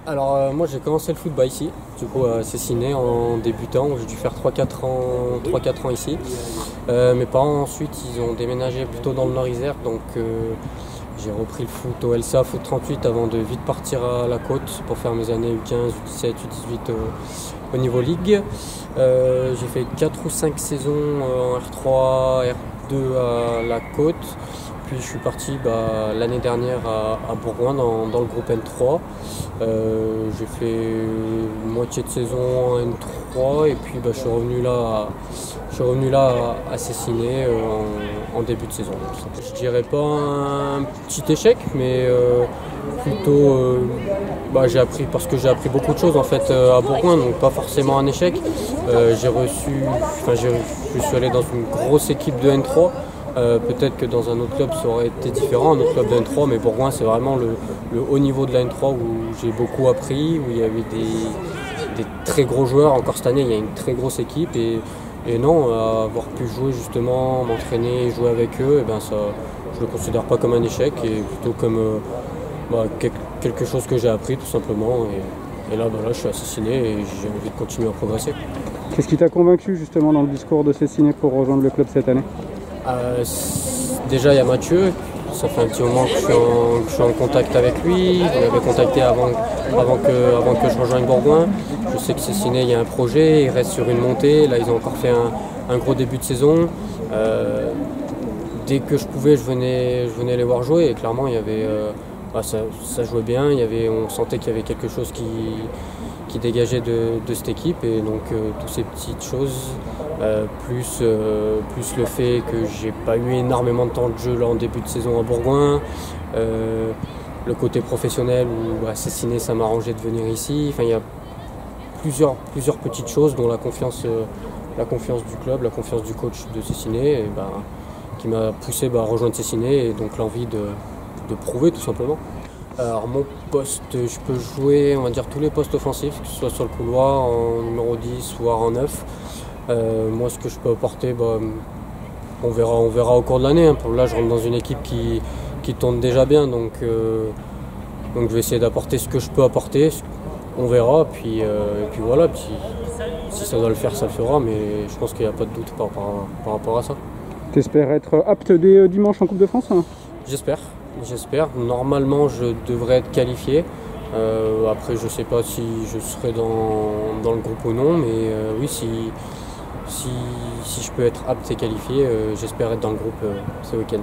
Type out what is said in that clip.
Moi j'ai commencé le foot ici, du coup à Cessiné en débutant, j'ai dû faire 3-4 ans ici. Mes parents ensuite ils ont déménagé plutôt dans le Nord-Isère, donc j'ai repris le foot au LSA Foot 38 avant de vite partir à la côte pour faire mes années U15, U17, U18 au niveau Ligue. J'ai fait 4 ou 5 saisons en R3, R2 à la côte. Puis je suis parti l'année dernière à Bourgoin dans le groupe N3. J'ai fait une moitié de saison en N3 et puis je suis revenu là à Cessiné en début de saison. Je dirais pas un petit échec, mais plutôt j'ai appris parce que j'ai appris beaucoup de choses en fait à Bourgoin, donc pas forcément un échec. Je suis allé dans une grosse équipe de N3. Peut-être que dans un autre club ça aurait été différent, un autre club de N3, mais Bourgoin c'est vraiment le haut niveau de la N3 où j'ai beaucoup appris, où il y avait des très gros joueurs. Encore cette année il y a une très grosse équipe et non, avoir pu jouer justement, m'entraîner, jouer avec eux, ça, je le considère pas comme un échec et plutôt comme quelque chose que j'ai appris tout simplement. Et là je suis à Cessiné et j'ai envie de continuer à progresser. Qu'est-ce qui t'a convaincu justement dans le discours de Cessiné pour rejoindre le club cette année? Déjà il y a Mathieu, ça fait un petit moment que je suis en contact avec lui, je l'avais contacté avant que je rejoigne Bourgoin. Je sais que Cessiné, il y a un projet, il reste sur une montée, là ils ont encore fait un gros début de saison. Dès que je pouvais je venais les voir jouer et clairement il y avait, ça jouait bien, on sentait qu'il y avait quelque chose qui dégageait de cette équipe et donc toutes ces petites choses. Plus le fait que j'ai pas eu énormément de temps de jeu là en début de saison à Bourgoin, le côté professionnel où à Cessiné ça m'arrangeait de venir ici. Enfin, il y a plusieurs petites choses dont la confiance du club, la confiance du coach de Cessiné qui m'a poussé à rejoindre Cessiné et donc l'envie de prouver tout simplement. Alors mon poste, je peux jouer on va dire tous les postes offensifs, que ce soit sur le couloir, en numéro 10 voire en 9. Moi ce que je peux apporter, on verra au cours de l'année. Pour là je rentre dans une équipe qui tourne déjà bien, donc je vais essayer d'apporter ce que je peux apporter. On verra, puis voilà, si ça doit le faire ça le fera, mais je pense qu'il n'y a pas de doute par rapport à ça. T'espères être apte dès dimanche en Coupe de France? J'espère. Normalement je devrais être qualifié. Après je sais pas si je serai dans le groupe ou non, mais oui si je peux être apte et qualifié, j'espère être dans le groupe ce week-end.